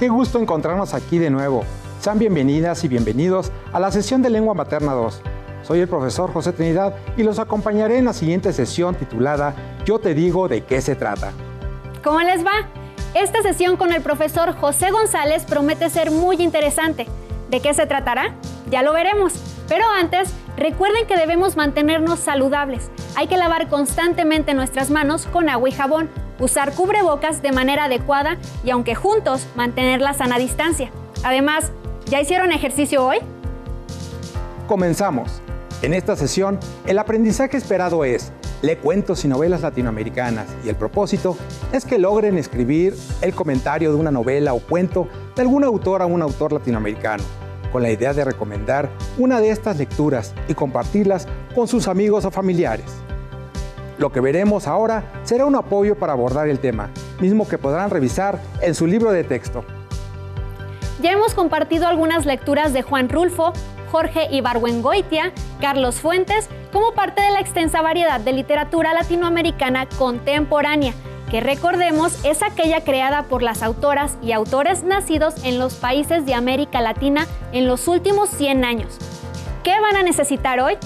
qué gusto encontrarnos aquí de nuevo. Sean bienvenidas y bienvenidos a la sesión de Lengua Materna 2. Soy el profesor José Trinidad y los acompañaré en la siguiente sesión titulada Yo te digo de qué se trata. ¿Cómo les va? Esta sesión con el profesor José González promete ser muy interesante. ¿De qué se tratará? Ya lo veremos. Pero antes, recuerden que debemos mantenernos saludables. Hay que lavar constantemente nuestras manos con agua y jabón, usar cubrebocas de manera adecuada y, aunque juntos, mantener la sana distancia. Además, ¿ya hicieron ejercicio hoy? Comenzamos. En esta sesión, el aprendizaje esperado es lee cuentos y novelas latinoamericanas y el propósito es que logren escribir el comentario de una novela o cuento de algún autor a un autor latinoamericano, con la idea de recomendar una de estas lecturas y compartirlas con sus amigos o familiares. Lo que veremos ahora será un apoyo para abordar el tema, mismo que podrán revisar en su libro de texto. Ya hemos compartido algunas lecturas de Juan Rulfo, Jorge Ibargüengoitia, Carlos Fuentes, como parte de la extensa variedad de literatura latinoamericana contemporánea, que recordemos es aquella creada por las autoras y autores nacidos en los países de América Latina en los últimos 100 años. ¿Qué van a necesitar hoy?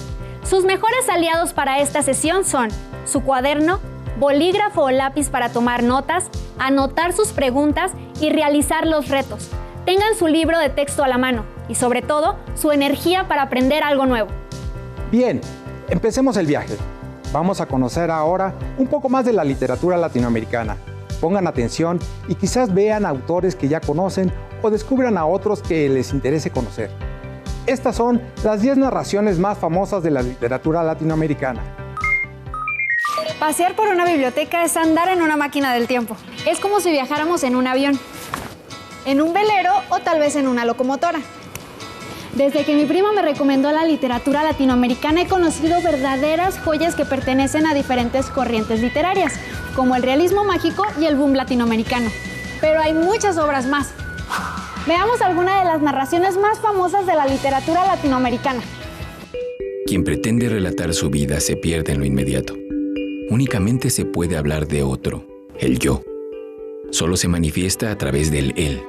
Sus mejores aliados para esta sesión son su cuaderno, bolígrafo o lápiz para tomar notas, anotar sus preguntas y realizar los retos. Tengan su libro de texto a la mano y, sobre todo, su energía para aprender algo nuevo. Bien, empecemos el viaje. Vamos a conocer ahora un poco más de la literatura latinoamericana. Pongan atención y quizás vean autores que ya conocen o descubran a otros que les interese conocer. Estas son las 10 narraciones más famosas de la literatura latinoamericana. Pasear por una biblioteca es andar en una máquina del tiempo. Es como si viajáramos en un avión, en un velero o tal vez en una locomotora. Desde que mi prima me recomendó la literatura latinoamericana he conocido verdaderas joyas que pertenecen a diferentes corrientes literarias, como el realismo mágico y el boom latinoamericano. Pero hay muchas obras más. Veamos algunas de las narraciones más famosas de la literatura latinoamericana. Quien pretende relatar su vida se pierde en lo inmediato. Únicamente se puede hablar de otro, el yo. Solo se manifiesta a través del él.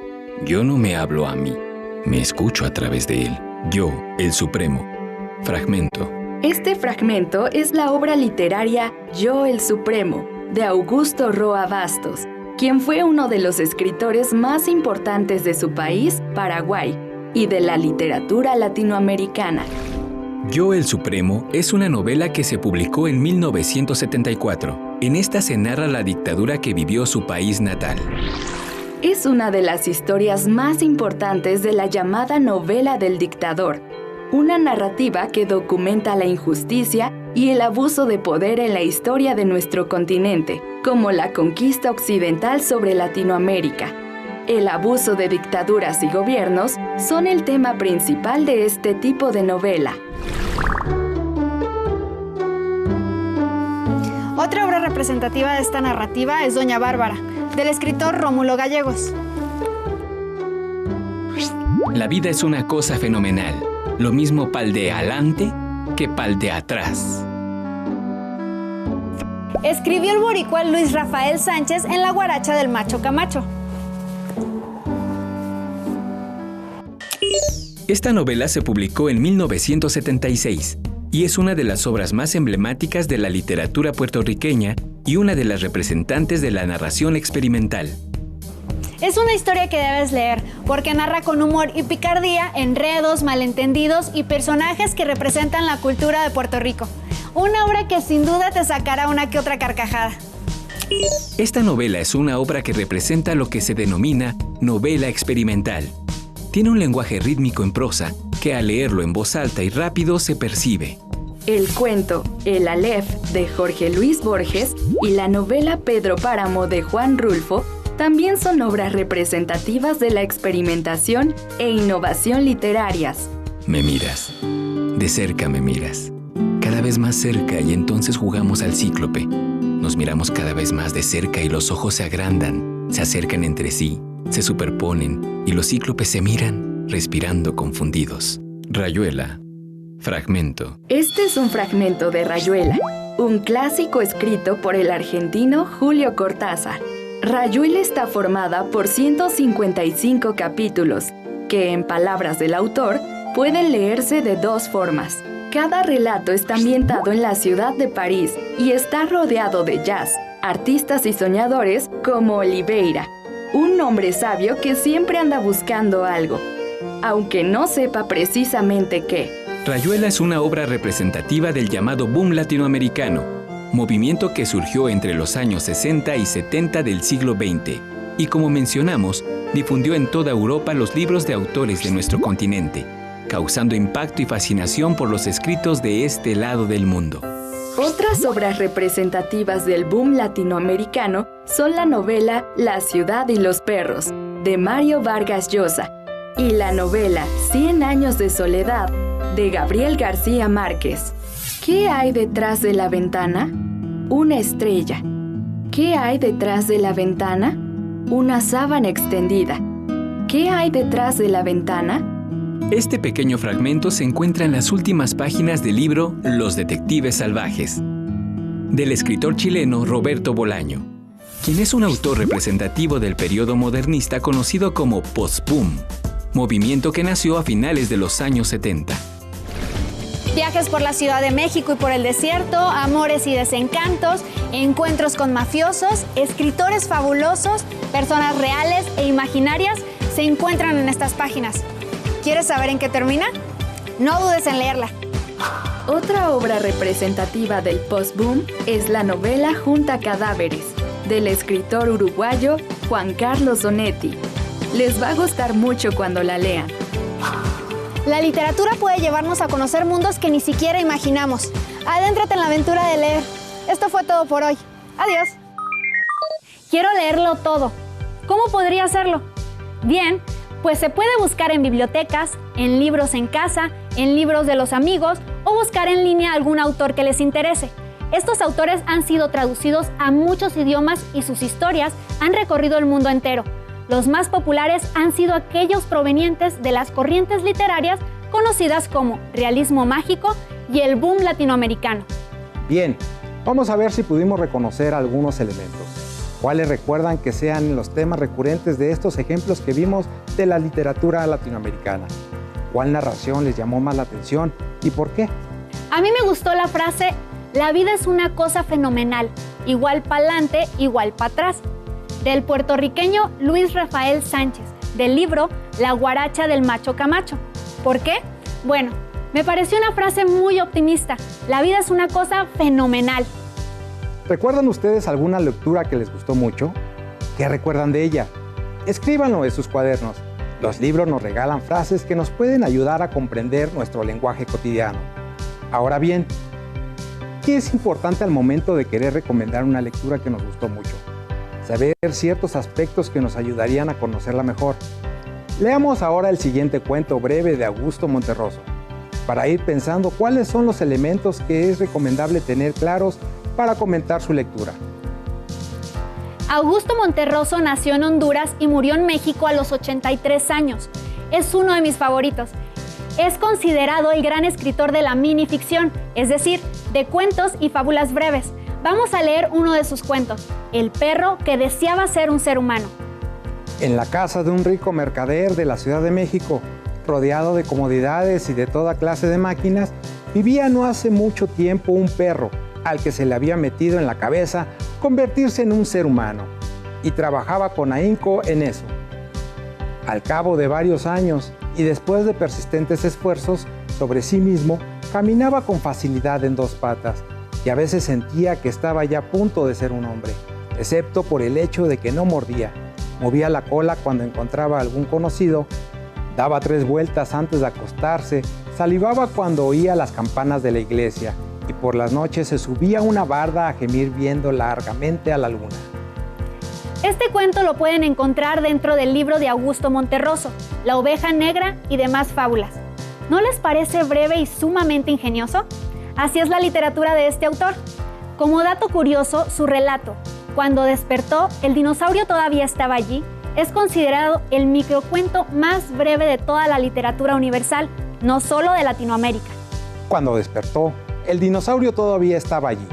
Yo no me hablo a mí, me escucho a través de él. Yo, el Supremo. Fragmento. Este fragmento es la obra literaria Yo, el Supremo, de Augusto Roa Bastos, quien fue uno de los escritores más importantes de su país, Paraguay, y de la literatura latinoamericana. Yo, el Supremo es una novela que se publicó en 1974. En esta se narra la dictadura que vivió su país natal. Es una de las historias más importantes de la llamada novela del dictador, una narrativa que documenta la injusticia y el abuso de poder en la historia de nuestro continente, como la conquista occidental sobre Latinoamérica. El abuso de dictaduras y gobiernos son el tema principal de este tipo de novela. Otra obra representativa de esta narrativa es Doña Bárbara, del escritor Rómulo Gallegos. La vida es una cosa fenomenal, lo mismo pa'l de adelante que pa'l de atrás. Escribió el boricua Luis Rafael Sánchez en La Guaracha del Macho Camacho. Esta novela se publicó en 1976 y es una de las obras más emblemáticas de la literatura puertorriqueña y una de las representantes de la narración experimental. Es una historia que debes leer porque narra con humor y picardía enredos, malentendidos y personajes que representan la cultura de Puerto Rico. Una obra que sin duda te sacará una que otra carcajada. Esta novela es una obra que representa lo que se denomina novela experimental. Tiene un lenguaje rítmico en prosa que al leerlo en voz alta y rápido se percibe. El cuento El Aleph de Jorge Luis Borges y la novela Pedro Páramo de Juan Rulfo también son obras representativas de la experimentación e innovación literarias. Me miras. De cerca me miras. Cada vez más cerca y entonces jugamos al cíclope. Nos miramos cada vez más de cerca y los ojos se agrandan, se acercan entre sí, se superponen y los cíclopes se miran, respirando confundidos. Rayuela. Fragmento. Este es un fragmento de Rayuela, un clásico escrito por el argentino Julio Cortázar. Rayuela está formada por 155 capítulos, que en palabras del autor, pueden leerse de dos formas. Cada relato está ambientado en la ciudad de París y está rodeado de jazz, artistas y soñadores como Oliveira, un hombre sabio que siempre anda buscando algo, aunque no sepa precisamente qué. Rayuela es una obra representativa del llamado boom latinoamericano, movimiento que surgió entre los años 60 y 70 del siglo XX y, como mencionamos, difundió en toda Europa los libros de autores de nuestro continente, causando impacto y fascinación por los escritos de este lado del mundo. Otras obras representativas del boom latinoamericano son la novela La ciudad y los perros, de Mario Vargas Llosa, y la novela 100 años de soledad, de Gabriel García Márquez. ¿Qué hay detrás de la ventana? Una estrella. ¿Qué hay detrás de la ventana? Una sábana extendida. ¿Qué hay detrás de la ventana? Este pequeño fragmento se encuentra en las últimas páginas del libro Los detectives salvajes, del escritor chileno Roberto Bolaño, quien es un autor representativo del periodo modernista conocido como post-boom, movimiento que nació a finales de los años 70. Viajes por la Ciudad de México y por el desierto, amores y desencantos, encuentros con mafiosos, escritores fabulosos, personas reales e imaginarias se encuentran en estas páginas. ¿Quieres saber en qué termina? No dudes en leerla. Otra obra representativa del post-boom es la novela Junta Cadáveres, del escritor uruguayo Juan Carlos Onetti. Les va a gustar mucho cuando la lean. La literatura puede llevarnos a conocer mundos que ni siquiera imaginamos. Adéntrate en la aventura de leer. Esto fue todo por hoy. Adiós. Quiero leerlo todo. ¿Cómo podría hacerlo? Bien, pues se puede buscar en bibliotecas, en libros en casa, en libros de los amigos o buscar en línea algún autor que les interese. Estos autores han sido traducidos a muchos idiomas y sus historias han recorrido el mundo entero. Los más populares han sido aquellos provenientes de las corrientes literarias conocidas como realismo mágico y el boom latinoamericano. Bien, vamos a ver si pudimos reconocer algunos elementos. ¿Cuáles recuerdan que sean los temas recurrentes de estos ejemplos que vimos de la literatura latinoamericana? ¿Cuál narración les llamó más la atención y por qué? A mí me gustó la frase, la vida es una cosa fenomenal, igual pa'lante, igual para atrás, del puertorriqueño Luis Rafael Sánchez, del libro La guaracha del macho Camacho. ¿Por qué? Bueno, me pareció una frase muy optimista, la vida es una cosa fenomenal. ¿Recuerdan ustedes alguna lectura que les gustó mucho? ¿Qué recuerdan de ella? Escríbanlo en sus cuadernos. Los libros nos regalan frases que nos pueden ayudar a comprender nuestro lenguaje cotidiano. Ahora bien, ¿qué es importante al momento de querer recomendar una lectura que nos gustó mucho? Saber ciertos aspectos que nos ayudarían a conocerla mejor. Leamos ahora el siguiente cuento breve de Augusto Monterroso, para ir pensando cuáles son los elementos que es recomendable tener claros para comentar su lectura. Augusto Monterroso nació en Honduras y murió en México a los 83 años. Es uno de mis favoritos. Es considerado el gran escritor de la minificción, es decir, de cuentos y fábulas breves. Vamos a leer uno de sus cuentos, El perro que deseaba ser un ser humano. En la casa de un rico mercader de la Ciudad de México, rodeado de comodidades y de toda clase de máquinas, vivía no hace mucho tiempo un perro, al que se le había metido en la cabeza convertirse en un ser humano, y trabajaba con ahínco en eso. Al cabo de varios años, y después de persistentes esfuerzos sobre sí mismo, caminaba con facilidad en dos patas, y a veces sentía que estaba ya a punto de ser un hombre, excepto por el hecho de que no mordía, movía la cola cuando encontraba a algún conocido, daba 3 vueltas antes de acostarse, salivaba cuando oía las campanas de la iglesia, y por las noches se subía a una barda a gemir viendo largamente a la luna. Este cuento lo pueden encontrar dentro del libro de Augusto Monterroso, La oveja negra y demás fábulas. ¿No les parece breve y sumamente ingenioso? Así es la literatura de este autor. Como dato curioso, su relato, Cuando despertó, el dinosaurio todavía estaba allí, es considerado el microcuento más breve de toda la literatura universal, no solo de Latinoamérica. Cuando despertó, el dinosaurio todavía estaba allí.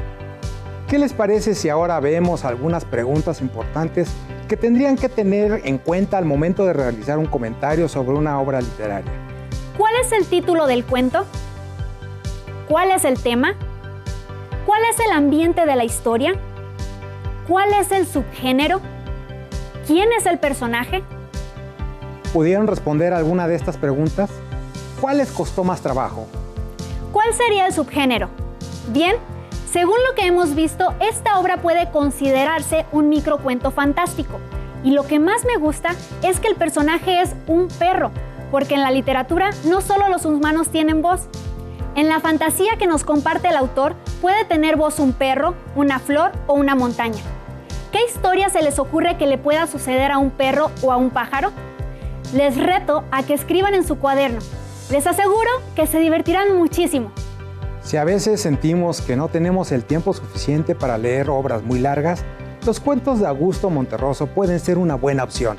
¿Qué les parece si ahora vemos algunas preguntas importantes que tendrían que tener en cuenta al momento de realizar un comentario sobre una obra literaria? ¿Cuál es el título del cuento? ¿Cuál es el tema? ¿Cuál es el ambiente de la historia? ¿Cuál es el subgénero? ¿Quién es el personaje? ¿Pudieron responder alguna de estas preguntas? ¿Cuál les costó más trabajo? ¿Cuál sería el subgénero? Bien, según lo que hemos visto, esta obra puede considerarse un microcuento fantástico. Y lo que más me gusta es que el personaje es un perro, porque en la literatura no solo los humanos tienen voz. En la fantasía que nos comparte el autor puede tener voz un perro, una flor o una montaña. ¿Qué historia se les ocurre que le pueda suceder a un perro o a un pájaro? Les reto a que escriban en su cuaderno. Les aseguro que se divertirán muchísimo. Si a veces sentimos que no tenemos el tiempo suficiente para leer obras muy largas, los cuentos de Augusto Monterroso pueden ser una buena opción.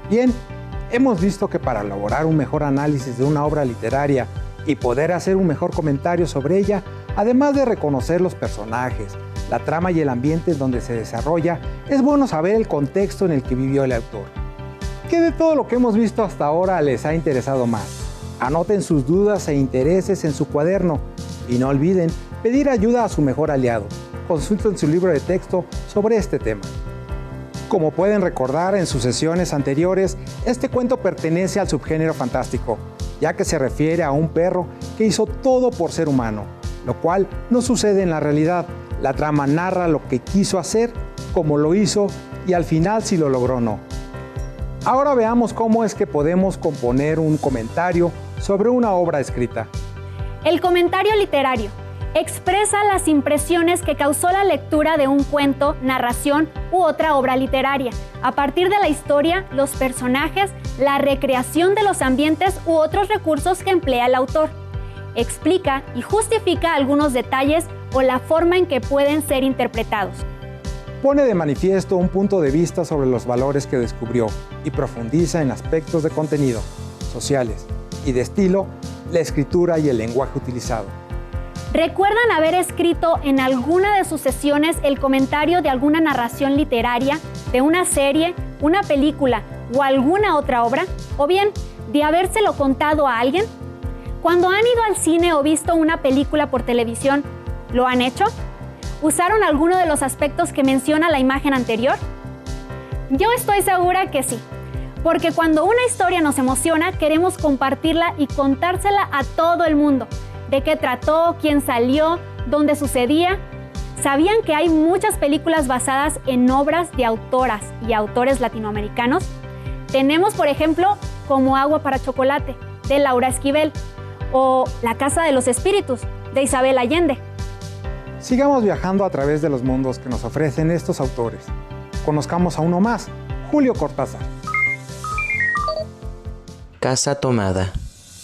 Bien, hemos visto que para elaborar un mejor análisis de una obra literaria y poder hacer un mejor comentario sobre ella, además de reconocer los personajes, la trama y el ambiente en donde se desarrolla, es bueno saber el contexto en el que vivió el autor. ¿Qué de todo lo que hemos visto hasta ahora les ha interesado más? Anoten sus dudas e intereses en su cuaderno y no olviden pedir ayuda a su mejor aliado. Consulten su libro de texto sobre este tema. Como pueden recordar en sus sesiones anteriores, este cuento pertenece al subgénero fantástico, ya que se refiere a un perro que hizo todo por ser humano, lo cual no sucede en la realidad. La trama narra lo que quiso hacer, cómo lo hizo y al final si lo logró o no. Ahora veamos cómo es que podemos componer un comentario sobre una obra escrita. El comentario literario expresa las impresiones que causó la lectura de un cuento, narración u otra obra literaria, a partir de la historia, los personajes, la recreación de los ambientes u otros recursos que emplea el autor. Explica y justifica algunos detalles o la forma en que pueden ser interpretados. Pone de manifiesto un punto de vista sobre los valores que descubrió y profundiza en aspectos de contenido, sociales y de estilo, la escritura y el lenguaje utilizado. ¿Recuerdan haber escrito en alguna de sus sesiones el comentario de alguna narración literaria, de una serie, una película o alguna otra obra? ¿O bien, de habérselo contado a alguien? Cuando han ido al cine o visto una película por televisión, ¿lo han hecho? ¿Usaron alguno de los aspectos que menciona la imagen anterior? Yo estoy segura que sí, porque cuando una historia nos emociona, queremos compartirla y contársela a todo el mundo. ¿De qué trató? ¿Quién salió? ¿Dónde sucedía? ¿Sabían que hay muchas películas basadas en obras de autoras y autores latinoamericanos? Tenemos, por ejemplo, Como agua para chocolate, de Laura Esquivel, o La casa de los espíritus, de Isabel Allende. Sigamos viajando a través de los mundos que nos ofrecen estos autores. Conozcamos a uno más, Julio Cortázar. Casa tomada,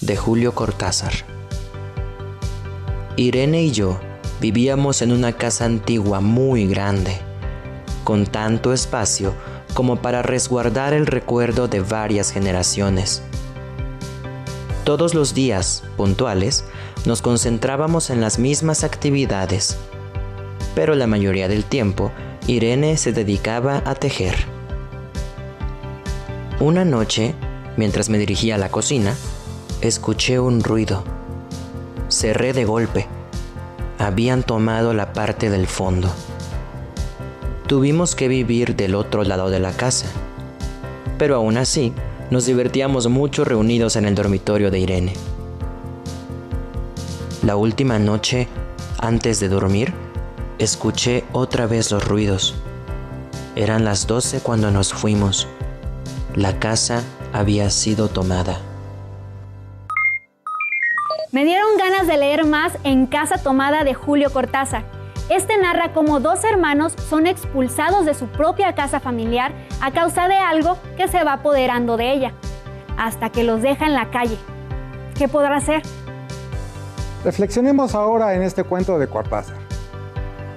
de Julio Cortázar. Irene y yo vivíamos en una casa antigua muy grande, con tanto espacio como para resguardar el recuerdo de varias generaciones. Todos los días, puntuales, nos concentrábamos en las mismas actividades, pero la mayoría del tiempo, Irene se dedicaba a tejer. Una noche, mientras me dirigía a la cocina, escuché un ruido. Cerré de golpe. Habían tomado la parte del fondo. Tuvimos que vivir del otro lado de la casa, pero aún así, nos divertíamos mucho reunidos en el dormitorio de Irene. La última noche, antes de dormir, escuché otra vez los ruidos. Eran las 12 cuando nos fuimos. La casa había sido tomada. Me dieron ganas de leer más en Casa tomada de Julio Cortázar. Este narra cómo dos hermanos son expulsados de su propia casa familiar a causa de algo que se va apoderando de ella, hasta que los deja en la calle. ¿Qué podrá hacer? Reflexionemos ahora en este cuento de Cortázar.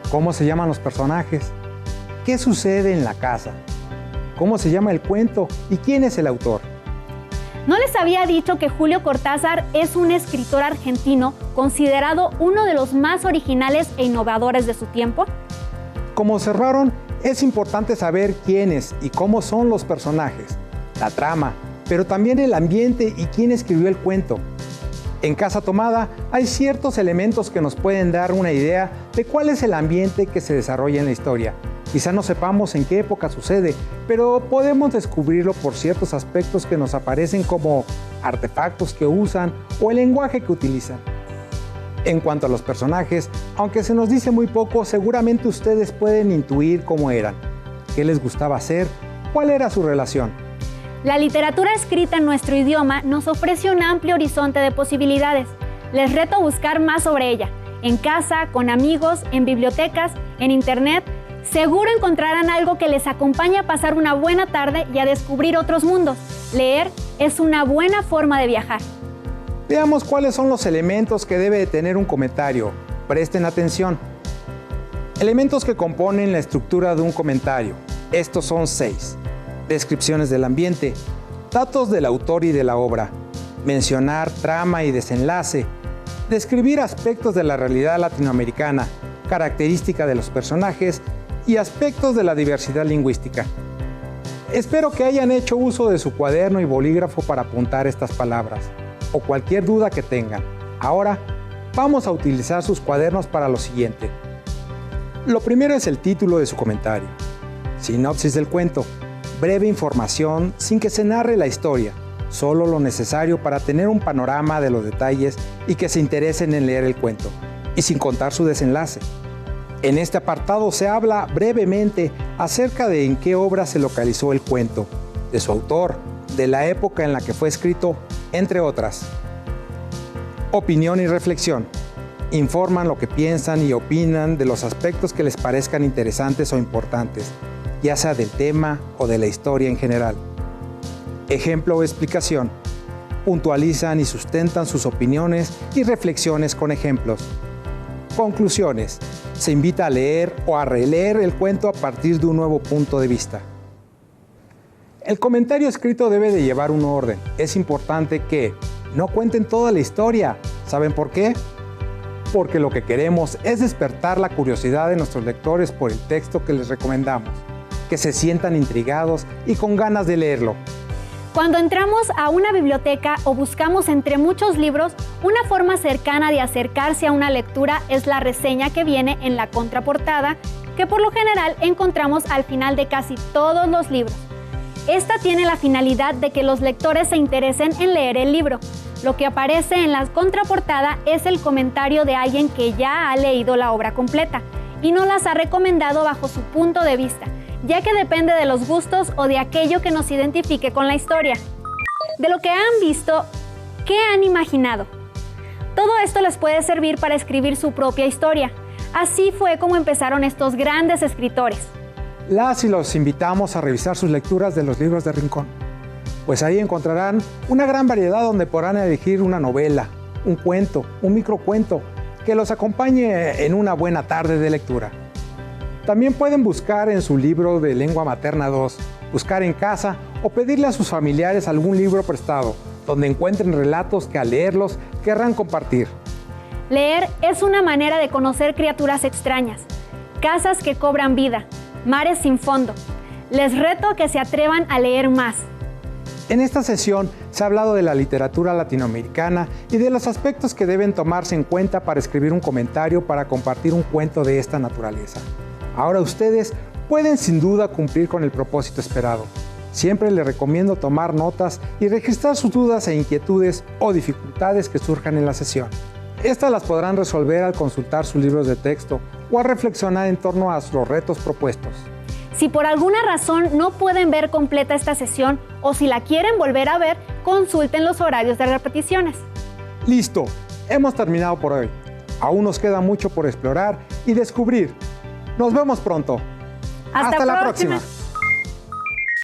¿Cómo se llaman los personajes? ¿Qué sucede en la casa? ¿Cómo se llama el cuento? ¿Y quién es el autor? ¿No les había dicho que Julio Cortázar es un escritor argentino considerado uno de los más originales e innovadores de su tiempo? Como observaron, es importante saber quiénes y cómo son los personajes, la trama, pero también el ambiente y quién escribió el cuento. En Casa Tomada hay ciertos elementos que nos pueden dar una idea de cuál es el ambiente que se desarrolla en la historia. Quizá no sepamos en qué época sucede, pero podemos descubrirlo por ciertos aspectos que nos aparecen como artefactos que usan o el lenguaje que utilizan. En cuanto a los personajes, aunque se nos dice muy poco, seguramente ustedes pueden intuir cómo eran, qué les gustaba hacer, cuál era su relación. La literatura escrita en nuestro idioma nos ofrece un amplio horizonte de posibilidades. Les reto a buscar más sobre ella. En casa, con amigos, en bibliotecas, en internet, seguro encontrarán algo que les acompañe a pasar una buena tarde y a descubrir otros mundos. Leer es una buena forma de viajar. Veamos cuáles son los elementos que debe de tener un comentario. Presten atención. Elementos que componen la estructura de un comentario. Estos son 6. Descripciones del ambiente, datos del autor y de la obra, mencionar trama y desenlace, describir aspectos de la realidad latinoamericana, característica de los personajes y aspectos de la diversidad lingüística. Espero que hayan hecho uso de su cuaderno y bolígrafo para apuntar estas palabras, o cualquier duda que tengan. Ahora, vamos a utilizar sus cuadernos para lo siguiente. Lo primero es el título de su comentario, sinopsis del cuento, breve información sin que se narre la historia, solo lo necesario para tener un panorama de los detalles y que se interesen en leer el cuento, y sin contar su desenlace. En este apartado se habla brevemente acerca de en qué obra se localizó el cuento, de su autor, de la época en la que fue escrito, entre otras. Opinión y reflexión. Informan lo que piensan y opinan de los aspectos que les parezcan interesantes o importantes, ya sea del tema o de la historia en general. Ejemplo o explicación. Puntualizan y sustentan sus opiniones y reflexiones con ejemplos. Conclusiones. Se invita a leer o a releer el cuento a partir de un nuevo punto de vista. El comentario escrito debe de llevar un orden. Es importante que no cuenten toda la historia. ¿Saben por qué? Porque lo que queremos es despertar la curiosidad de nuestros lectores por el texto que les recomendamos, que se sientan intrigados y con ganas de leerlo. Cuando entramos a una biblioteca o buscamos entre muchos libros, una forma cercana de acercarse a una lectura es la reseña que viene en la contraportada, que por lo general encontramos al final de casi todos los libros. Esta tiene la finalidad de que los lectores se interesen en leer el libro. Lo que aparece en la contraportada es el comentario de alguien que ya ha leído la obra completa y no las ha recomendado bajo su punto de vista, ya que depende de los gustos o de aquello que nos identifique con la historia. De lo que han visto, ¿qué han imaginado? Todo esto les puede servir para escribir su propia historia. Así fue como empezaron estos grandes escritores. Las y los invitamos a revisar sus lecturas de los libros de Rincón, pues ahí encontrarán una gran variedad donde podrán elegir una novela, un cuento, un microcuento que los acompañe en una buena tarde de lectura. También pueden buscar en su libro de Lengua Materna 2, buscar en casa o pedirle a sus familiares algún libro prestado, donde encuentren relatos que al leerlos querrán compartir. Leer es una manera de conocer criaturas extrañas, casas que cobran vida, mares sin fondo. Les reto a que se atrevan a leer más. En esta sesión se ha hablado de la literatura latinoamericana y de los aspectos que deben tomarse en cuenta para escribir un comentario para compartir un cuento de esta naturaleza. Ahora ustedes pueden sin duda cumplir con el propósito esperado. Siempre les recomiendo tomar notas y registrar sus dudas e inquietudes o dificultades que surjan en la sesión. Estas las podrán resolver al consultar sus libros de texto o a reflexionar en torno a los retos propuestos. Si por alguna razón no pueden ver completa esta sesión o si la quieren volver a ver, consulten los horarios de repeticiones. Listo, hemos terminado por hoy. Aún nos queda mucho por explorar y descubrir. Nos vemos pronto. Hasta la próxima.